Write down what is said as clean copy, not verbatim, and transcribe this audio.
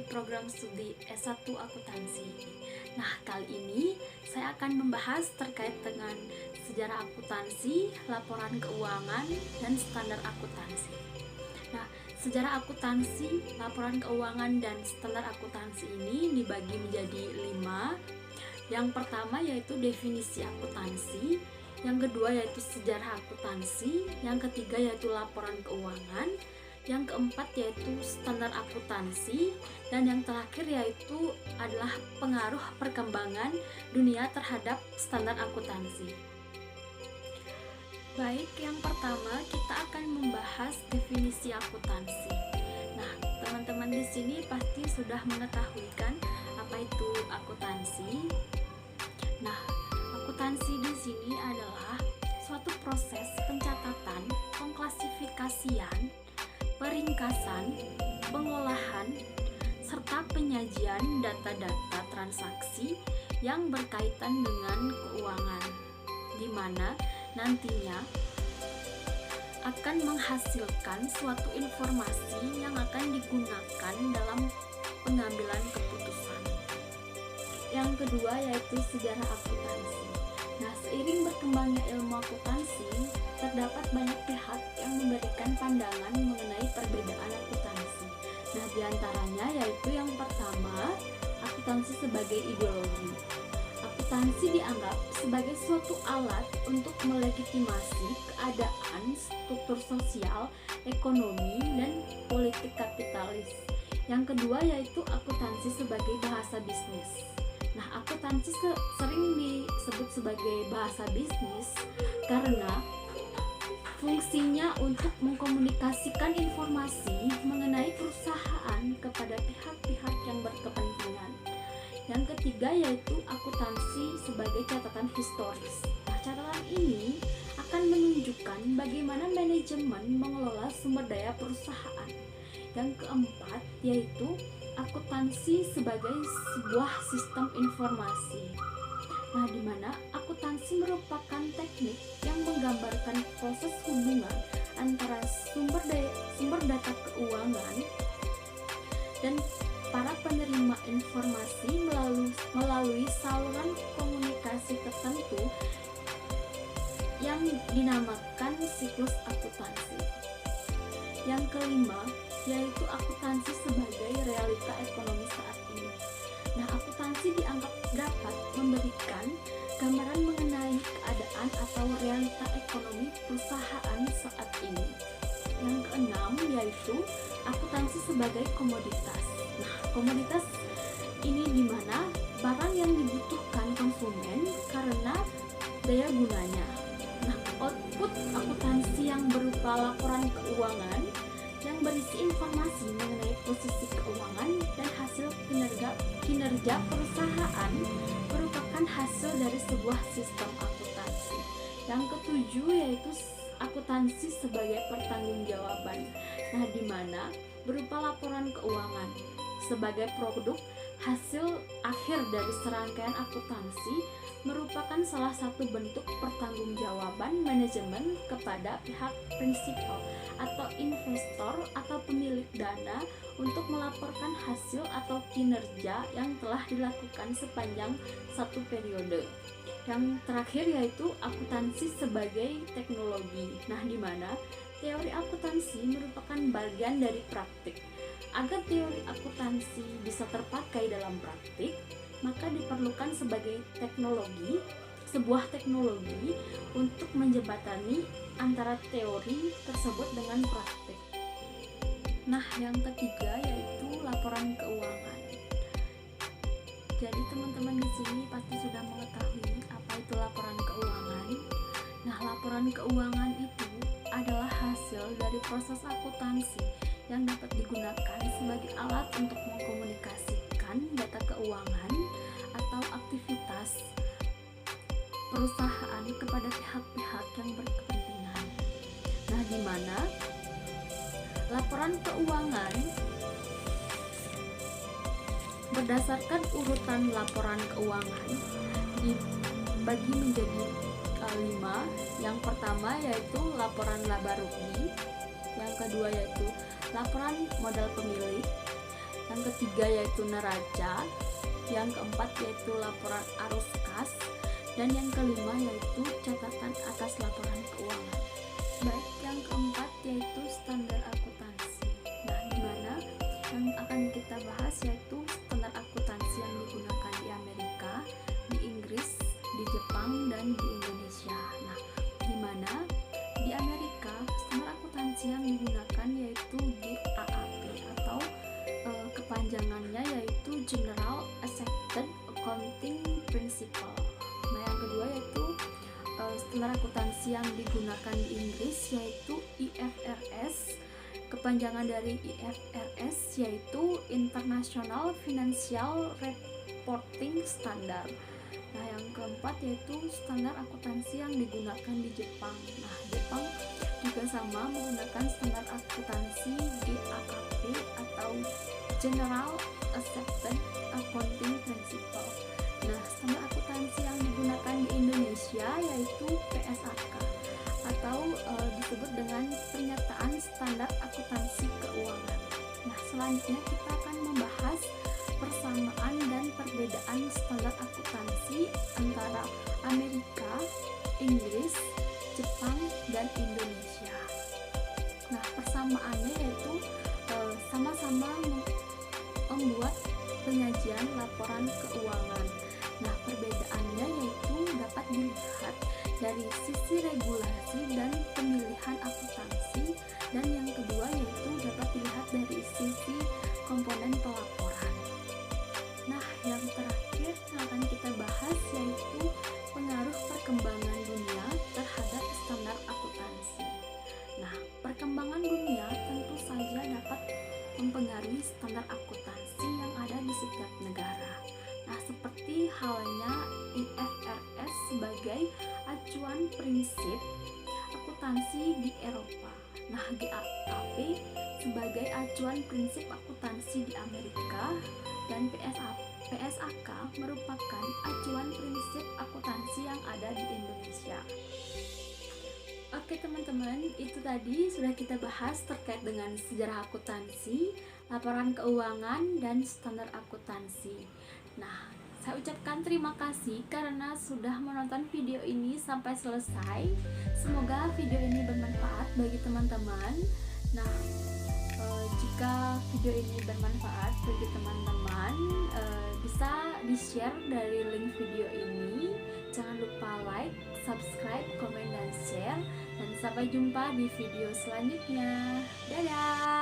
program studi S1 Akuntansi. Nah, kali ini saya akan membahas terkait dengan sejarah akuntansi, laporan keuangan, dan standar akuntansi. Nah, sejarah akuntansi, laporan keuangan, dan standar akuntansi ini dibagi menjadi 5. Yang pertama yaitu definisi akuntansi, yang kedua yaitu sejarah akuntansi, yang ketiga yaitu laporan keuangan, yang keempat yaitu standar akuntansi, dan yang terakhir yaitu adalah pengaruh perkembangan dunia terhadap standar akuntansi. Baik, yang pertama kita akan membahas definisi akuntansi. Nah, teman-teman di sini pasti sudah mengetahui kan apa itu akuntansi. Nah, akuntansi di sini adalah suatu proses pencatatan, pengklasifikasian, peringkasan, pengolahan, serta penyajian data-data transaksi yang berkaitan dengan keuangan, di mana nantinya akan menghasilkan suatu informasi yang akan digunakan dalam pengambilan keputusan. Yang kedua yaitu sejarah akuntansi. Nah, seiring berkembangnya ilmu akuntansi, terdapat banyak pihak yang memberikan pandangan mengenai perbedaan akuntansi. Nah, diantaranya yaitu yang pertama, akuntansi sebagai ideologi. Akuntansi dianggap sebagai suatu alat untuk melegitimasi keadaan struktur sosial, ekonomi, dan politik kapitalis. Yang kedua yaitu akuntansi sebagai bahasa bisnis. Nah, akuntansi sering disebut sebagai bahasa bisnis karena fungsinya untuk mengkomunikasikan informasi mengenai perusahaan kepada pihak-pihak yang berkepentingan. Yang ketiga yaitu akuntansi sebagai catatan historis. Nah, catatan ini akan menunjukkan bagaimana manajemen mengelola sumber daya perusahaan. Yang keempat yaitu akuntansi sebagai sebuah sistem informasi. Nah, di mana akuntansi merupakan teknik yang menggambarkan proses hubungan antara sumber data keuangan dan para penerima informasi melalui saluran komunikasi tertentu yang dinamakan siklus akuntansi. Yang kelima yaitu akuntansi sebagai realita ekonomi saat ini. Nah, akuntansi dianggap dapat memberikan gambaran mengenai keadaan atau realita ekonomi perusahaan saat ini. Yang keenam yaitu akuntansi sebagai komoditas. Nah, komoditas ini di mana barang yang dibutuhkan konsumen karena daya gunanya. Nah, output akuntansi yang berupa laporan keuangan yang berisi informasi mengenai posisi keuangan dan hasil kinerja perusahaan merupakan hasil dari sebuah sistem akuntansi. Yang ketujuh yaitu akuntansi sebagai pertanggungjawaban. Nah, di mana berupa laporan keuangan sebagai produk hasil akhir dari serangkaian akuntansi merupakan salah satu bentuk pertanggungjawaban manajemen kepada pihak prinsipal atau investor atau pemilik dana untuk melaporkan hasil atau kinerja yang telah dilakukan sepanjang satu periode. Yang terakhir yaitu akuntansi sebagai teknologi. Nah, di mana teori akuntansi merupakan bagian dari praktik. Agar teori akuntansi bisa terpakai dalam praktik, maka diperlukan sebuah teknologi untuk menjembatani antara teori tersebut dengan praktik. Nah, yang ketiga yaitu laporan keuangan. Jadi teman-teman di sini pasti sudah mengetahui apa itu laporan keuangan. Nah, laporan keuangan itu adalah hasil dari proses akuntansi yang dapat digunakan sebagai alat untuk mengkomunikasikan data keuangan atau aktivitas perusahaan kepada pihak-pihak yang berkepentingan. Nah, di mana laporan keuangan berdasarkan urutan laporan keuangan dibagi menjadi 5. Yang pertama yaitu laporan laba rugi, yang kedua yaitu laporan modal pemilik, yang ketiga yaitu neraca, yang keempat yaitu laporan arus kas, dan yang kelima yaitu catatan atas laporan keuangan. Baik, yang keempat yaitu standar akuntansi. Nah, dimana yang akan kita bahas yaitu standar akuntansi yang digunakan di Amerika, di Inggris, di Jepang, dan di Indonesia. Nah, dimana di Amerika standar akuntansi yang digunakan yaitu GAAP atau kepanjangannya yaitu General Accepted Accounting Principle. Nah, yang kedua yaitu standar akuntansi yang digunakan di Inggris yaitu IFRS. Kepanjangan dari IFRS yaitu International Financial Reporting Standard. Nah, yang keempat yaitu standar akuntansi yang digunakan di Jepang. Nah, Jepang juga sama menggunakan standar akuntansi GAAP atau General Accepted Accounting Principle. Nah, standar akuntansi yang digunakan di Indonesia yaitu PSAK atau disebut dengan Pernyataan Standar Akuntansi Keuangan. Nah, selanjutnya kita akan membahas persamaan dan perbedaan standar akuntansi antara Amerika, Inggris, Jepang, dan Indonesia. Nah, persamaannya yaitu sama-sama membuat penyajian laporan keuangan. Nah, perbedaannya yaitu dapat dilihat dari sisi regulasi dan pemilihan akuntansi, dan yang kedua yaitu dapat dilihat dari sisi komponen pelaporan. Nah, yang terakhir yang akan kita bahas yaitu pengaruh perkembangan dunia terhadap standar akuntansi. Nah, perkembangan dunia tentu saja dapat mempengaruhi standar akuntansi yang ada di setiap negara. Nah, seperti halnya IFRS sebagai acuan prinsip akuntansi di Eropa. Nah, GAAP sebagai acuan prinsip akuntansi di Amerika, dan PSAK merupakan acuan prinsip akuntansi yang ada di Indonesia. Oke teman-teman, itu tadi sudah kita bahas terkait dengan sejarah akuntansi, laporan keuangan, dan standar akuntansi. Nah, saya ucapkan terima kasih karena sudah menonton video ini sampai selesai. Semoga video ini bermanfaat bagi teman-teman. Nah, jika video ini bermanfaat bagi teman-teman, bisa di-share dari link video ini. Jangan lupa like, subscribe, komen, dan share. Dan sampai jumpa di video selanjutnya. Dadah!